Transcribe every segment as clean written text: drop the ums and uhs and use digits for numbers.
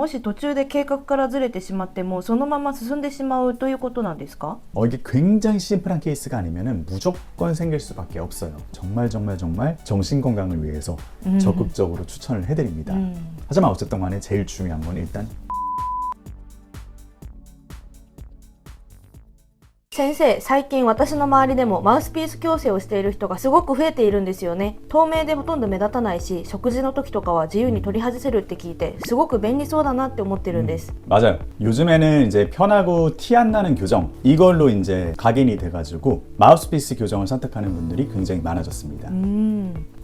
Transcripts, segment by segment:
もし途中で計画からずれてしまってもそのまま進んでしまうということなんですか？ 이게 굉장히 심플한 케이스가 아니면은 무조건 생길 수밖에 없어요. 정말 정신 건강을 위해서 적극적으로 추천을 해드립니다. 하지만 어쨌든 간에 제일 중요한 건 일단 先生、最近私の周りでもマウスピース矯正をしている人がすごく増えているんですよね。透明でほとんど目立たないし、食事の時とかは自由に取り外せるって聞いてすごく便利そうだなって思ってるんです。 맞아요. 요즘에는 이제 편하고 티 안 나는 교정 이걸로 이제 각인이 돼가지고 마우스피스 교정을 선택하는 분들이 굉장히 많아졌습니다.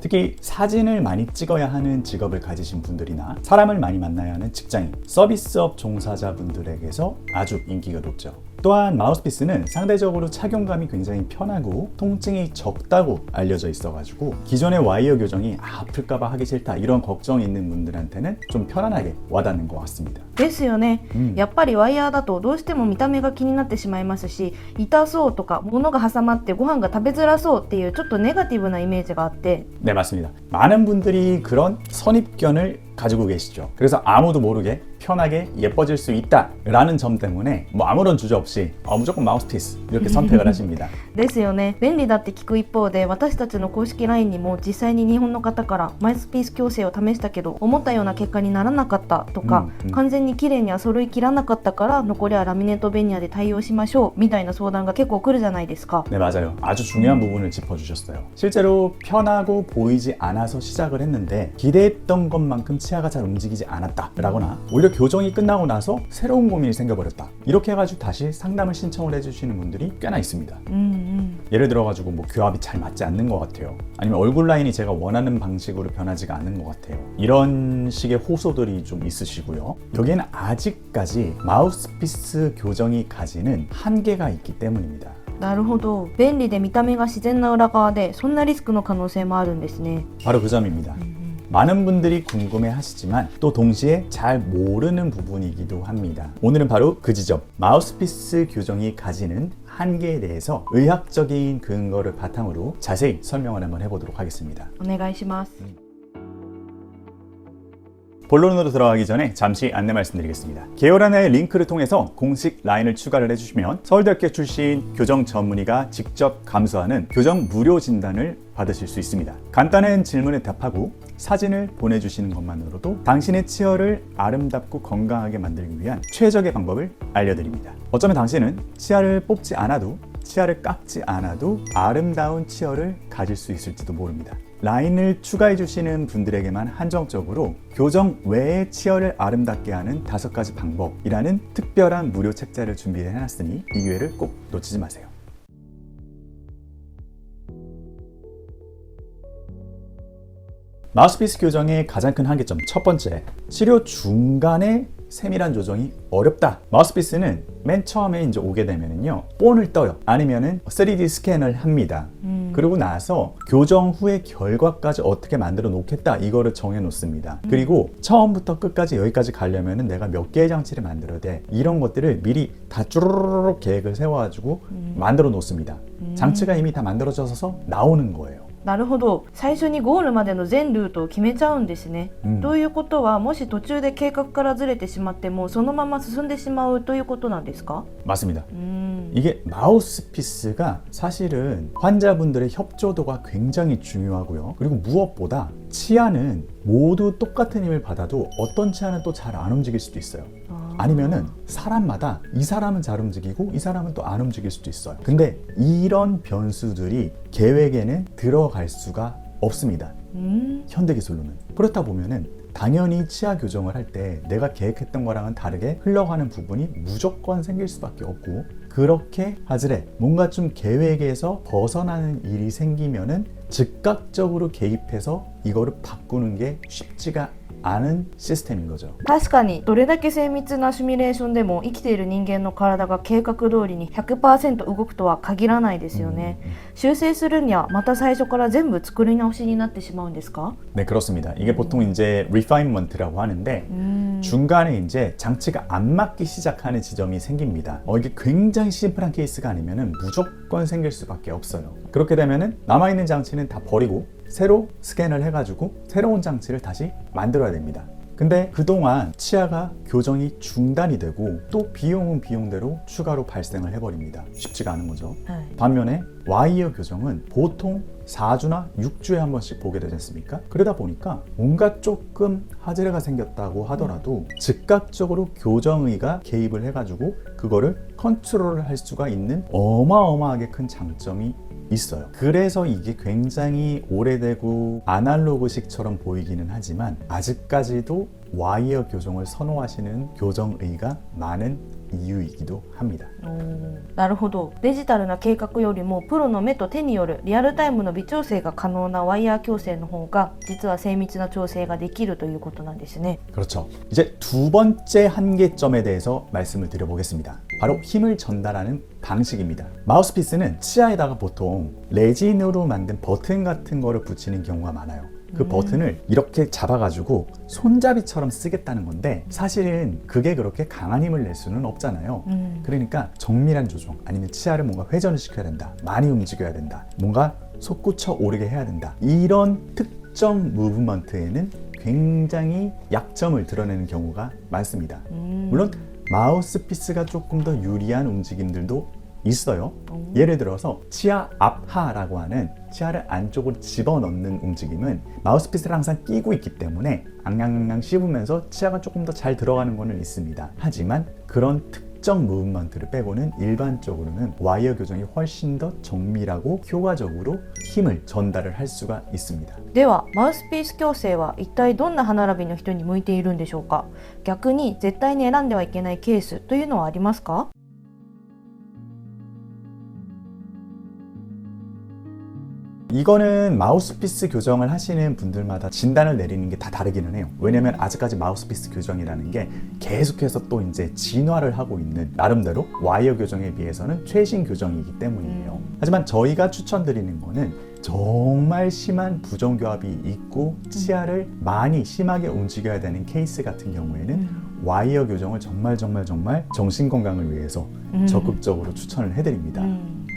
특히 사진을 많이 찍어야 하는 직업을 가지신 분들이나 사람을 많이 만나야 하는 직장인, 서비스업 종사자분들에게서 아주 인기가 높죠. 또한 마우스피스는 상대적으로 착용감이 굉장히 편하고 통증이 적다고 알려져 있어가지고 기존의 와이어 교정이 아플까봐 하기 싫다 이런 걱정이 있는 분들한테는 좀 편안하게 와닿는 것 같습니다. ですよね、やっぱりワイヤーだとどうしても見た目が気になってしまいますし、痛そうとか物が挟まってご飯が食べづらそうっていうちょっとネガティブなイメージがあって。 네, 맞습니다. 많은 분들이 그런 선입견을 가지고 계시죠. 그래서 아무도 모르게 편하게 예뻐질 수 있다 라는 점 때문에 뭐 아무런 주저 없이 무조건 마우스피스 이렇게 선택을 하십니다. ですよね。便利だって聞く一方で、私たちの公式 LINE にも実際に日本の方からマウスピース矯正を試したけど思ったような結果にならなかったとか、完全に綺麗には揃いきらなかったから残りはラミネートベニヤで対応しましょうみたいな相談が結構来るじゃないですか。 네, 맞아요. 아주 중요한 부분을 짚어주셨어요. 실제로 편하고 보이지 않아서 시작을 했는데 기대했던 것만큼 치아가 잘 움직이지 않았다 라거나 오히려 교정이 끝나고 나서 새로운 고민이 생겨버렸다 이렇게 해가지고 다시 상담을 신청을 해주시는 분들이 꽤나 있습니다. 예를 들어가지고 뭐 교합이 잘 맞지 않는 것 같아요. 아니면 얼굴 라인이 제가 원하는 방식으로 변하지가 않는 것 같아요. 이런 식의 호소들이 좀 있으시고요. 여기에는 아직까지 마우스피스 교정이 가지는 한계가 있기 때문입니다. なるほど。便利で見た目が自然な裏側でそんなリスクの可能性もあるんですね。 바로 그 점입니다. 많은 분들이 궁금해 하시지만 또 동시에 잘 모르는 부분이기도 합니다. 오늘은 바로 그 지점, 마우스피스 교정이 가지는 한계에 대해서 의학적인 근거를 바탕으로 자세히 설명을 한번 해보도록 하겠습니다. お願いします。 본론으로 들어가기 전에 잠시 안내 말씀드리겠습니다. 개요란의 링크를 통해서 공식 라인을 추가를 해주시면 서울대학교 출신 교정 전문의가 직접 감수하는 교정 무료 진단을 받으실 수 있습니다. 간단한 질문에 답하고 사진을 보내주시는 것만으로도 당신의 치아를 아름답고 건강하게 만들기 위한 최적의 방법을 알려드립니다. 어쩌면 당신은 치아를 뽑지 않아도 치아를 깎지 않아도 아름다운 치아를 가질 수 있을지도 모릅니다. 라인을 추가해 주시는 분들에게만 한정적으로 교정 외에 치아를 아름답게 하는 5가지 방법이라는 특별한 무료 책자를 준비해 놨으니 이 기회를 꼭 놓치지 마세요. 마우스피스 교정의 가장 큰 한계점 첫 번째, 치료 중간에 세밀한 조정이 어렵다. 마우스피스는 맨 처음에 이제 오게 되면은요 본을 떠요. 아니면은 3D 스캔을 합니다. 그러고 나서 교정 후의 결과까지 어떻게 만들어 놓겠다 이거를 정해 놓습니다. 그리고 처음부터 끝까지 여기까지 가려면은 내가 몇 개의 장치를 만들어야 돼 이런 것들을 미리 다 쭈루루룩 계획을 세워가지고 만들어 놓습니다. 장치가 이미 다 만들어져서 나오는 거예요. なるほど。最初にゴールまでの全ルートを決めちゃうんですね。ということはもし途中で計画からずれてしまってもそのまま進んでしまうということなんですか？ 맞습니다. 이게 마우스피스가 사실은 환자분들의 협조도가 굉장히 중요하고요. 그리고 무엇보다 치아는 모두 똑같은 힘을 받아도 어떤 치아는 또 잘 안 움직일 수도 있어요. 아니면은 사람마다 이 사람은 잘 움직이고 이 사람은 또 안 움직일 수도 있어요. 근데 이런 변수들이 계획에는 들어갈 수가 없습니다. 현대기술로는. 그렇다 보면은 당연히 치아 교정을 할 때 내가 계획했던 거랑은 다르게 흘러가는 부분이 무조건 생길 수밖에 없고, 그렇게 하지래 뭔가 좀 계획에서 벗어나는 일이 생기면은 즉각적으로 개입해서 이거를 바꾸는 게 쉽지가 않은 시스템인 거죠. 確かにどれだけ精密なシミュレーションでも生きている人間の体が計画通りに 100% 動くとは限らないですよね。修正するにはまた最初から全部作り直しになってしまうんですか? 네, 그렇습니다. 이게 보통 이제 refinement라고 하는데 중간에 이제 장치가 안 맞기 시작하는 지점이 생깁니다. 이게 굉장히 심플한 케이스가 아니면은 무조건 생길 수밖에 없어요. 그렇게 되면은 남아있는 장치는 다 버리고 새로 스캔을 해가지고 새로운 장치를 다시 만들어야 됩니다. 근데 그동안 치아가 교정이 중단이 되고 또 비용은 비용대로 추가로 발생을 해버립니다. 쉽지가 않은 거죠. 반면에 와이어 교정은 보통 4주나 6주에 한 번씩 보게 되지 않습니까? 그러다 보니까 뭔가 조금 하재가 생겼다고 하더라도 즉각적으로 교정의가 개입을 해가지고 그거를 컨트롤을 할 수가 있는 어마어마하게 큰 장점이 있어요. 그래서 이게 굉장히 오래되고 아날로그식처럼 보이기는 하지만 아직까지도 와이어 교정을 선호하시는 교정의가 많은 이유이기도 합니다. なるほど。デジタルな計画よりもプロの目と手によるリアルタイムの微調整が可能なワイヤー矯正の方が実は精密な調整ができるということなんですね。 그렇죠. 이제 두 번째 한계점에 대해서 말씀을 드려보겠습니다. 바로 힘을 전달하는 방식입니다. 마우스피스는 치아에다가 보통 레진으로 만든 버튼 같은 거를 붙이는 경우가 많아요. 그 버튼을 이렇게 잡아가지고 손잡이처럼 쓰겠다는 건데 사실은 그게 그렇게 강한 힘을 낼 수는 없잖아요. 그러니까 정밀한 조정 아니면 치아를 뭔가 회전을 시켜야 된다, 많이 움직여야 된다, 뭔가 솟구쳐 오르게 해야 된다, 이런 특정 무브먼트에는 굉장히 약점을 드러내는 경우가 많습니다. 물론 마우스피스가 조금 더 유리한 움직임들도 있어요. 예를 들어서 치아 압하라고 하는 치아를 안쪽으로 집어넣는 움직임은 마우스피스를 항상 끼고 있기 때문에 앙앙앙 씹으면서 치아가 조금 더 잘 들어가는 거는 있습니다. 하지만 그런 특정 무브먼트를 빼고는 일반적으로는 와이어 교정이 훨씬 더 정밀하고 효과적으로 힘을 전달을 할 수가 있습니다. ではマウスピース矯正は一体どんな歯並びの人に向いているんでしょうか。逆に絶対に選んではいけないケースというのはありますか？ 이거는 마우스피스 교정을 하시는 분들마다 진단을 내리는 게 다 다르기는 해요. 왜냐면 아직까지 마우스피스 교정이라는 게 계속해서 또 이제 진화를 하고 있는 나름대로 와이어 교정에 비해서는 최신 교정이기 때문이에요. 하지만 저희가 추천드리는 거는 정말 심한 부정교합이 있고 치아를 많이 심하게 움직여야 되는 케이스 같은 경우에는 와이어 교정을 정말 정신건강을 위해서 적극적으로 추천을 해드립니다.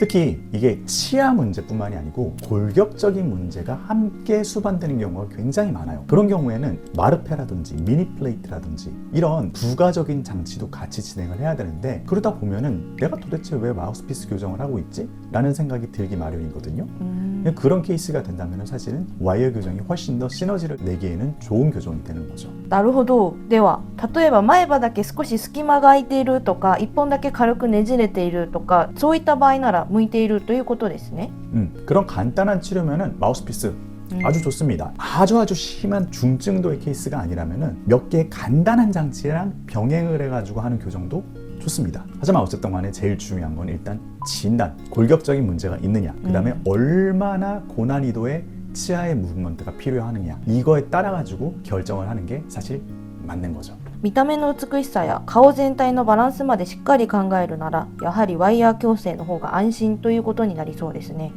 특히 이게 치아 문제뿐만이 아니고 골격적인 문제가 함께 수반되는 경우가 굉장히 많아요. 그런 경우에는 마르페라든지 미니플레이트라든지 이런 부가적인 장치도 같이 진행을 해야 되는데 그러다 보면은 내가 도대체 왜 마우스피스 교정을 하고 있지? 라는 생각이 들기 마련이거든요. 그런 케이스가 된다면 사실은 와이어 교정이 훨씬 더 시너지를 내기에는 좋은 교정이 되는 거죠. なるほど。では例えば前歯だけ少し隙間が空いているとか一本だけ軽くねじれているとかそういった場合なら向いているということですね。 그런 간단한 치료면은 마우스피스 아주 좋습니다. 아주 심한 중증도의 케이스가 아니라면은 몇 개의 간단한 장치랑 병행을 해가지고 하는 교정도 좋습니다. 하지만 어쨌든 간에 제일 중요한 건 일단 진단, 골격적인 문제가 있느냐, 그 다음에 얼마나 고난이도의 치아의 무브먼트가 필요하느냐, 이거에 따라 가지고 결정을 하는 게 사실 맞는 거죠. 見た目の美しさや顔全体のバランスまでしっかり考えるならやはりワイヤー矯正の方が安心ということになりそうですね。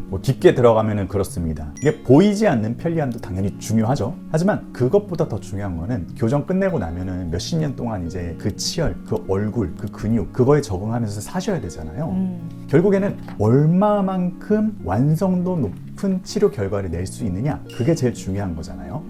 뭐 깊게 들어가면은 그렇습니다. 이게 보이지 않는 편리함도 당연히 중요하죠. 하지만 그것보다 더 중요한 거는 교정 끝내고 나면은 몇십 년 동안 이제 그 치열, 그 얼굴, 그 근육 그거에 적응하면서 사셔야 되잖아요. 결국에는 얼마만큼 완성도 높은 치료 결과를 낼 수 있느냐, 그게 제일 중요한 거잖아요.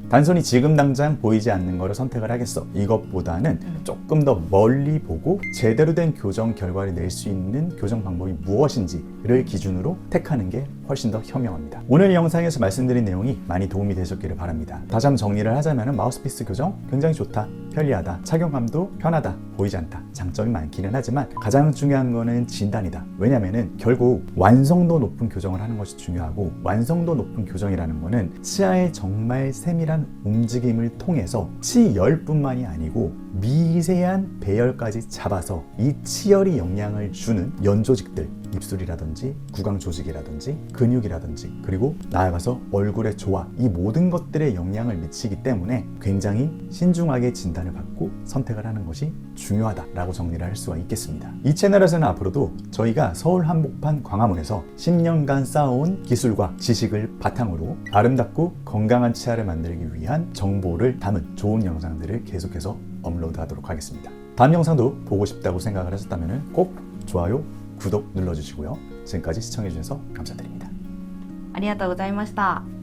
단순히 지금 당장 보이지 않는 거를 선택을 하겠어, 이것보다는 조금 더 멀리 보고 제대로 된 교정 결과를 낼 수 있는 교정 방법이 무엇인지를 기준으로 택하는 게 훨씬 더 현명합니다. 오늘 영상에서 말씀드린 내용이 많이 도움이 되셨기를 바랍니다. 다시 한번 정리를 하자면 마우스피스 교정 굉장히 좋다, 편리하다, 착용감도 편하다, 보이지 않다, 장점이 많기는 하지만 가장 중요한 거는 진단이다. 왜냐면은 결국 완성도 높은 교정을 하는 것이 중요하고, 완성도 높은 교정이라는 거는 치아의 정말 세밀한 움직임을 통해서 치열뿐만이 아니고 미세한 배열까지 잡아서 이 치열이 영향을 주는 연조직들, 입술이라든지 구강 조직이라든지 근육이라든지 그리고 나아가서 얼굴의 조화, 이 모든 것들에 영향을 미치기 때문에 굉장히 신중하게 진단을 받고 선택을 하는 것이 중요하다라고 정리를 할 수가 있겠습니다. 이 채널에서는 앞으로도 저희가 서울 한복판 광화문에서 10년간 쌓아온 기술과 지식을 바탕으로 아름답고 건강한 치아를 만들기 위한 정보를 담은 좋은 영상들을 계속해서 업로드하도록 하겠습니다. 다음 영상도 보고 싶다고 생각을 하셨다면 꼭 좋아요, 구독 눌러주시고요. 지금까지 시청해주셔서 감사드립니다. ありがとうございました。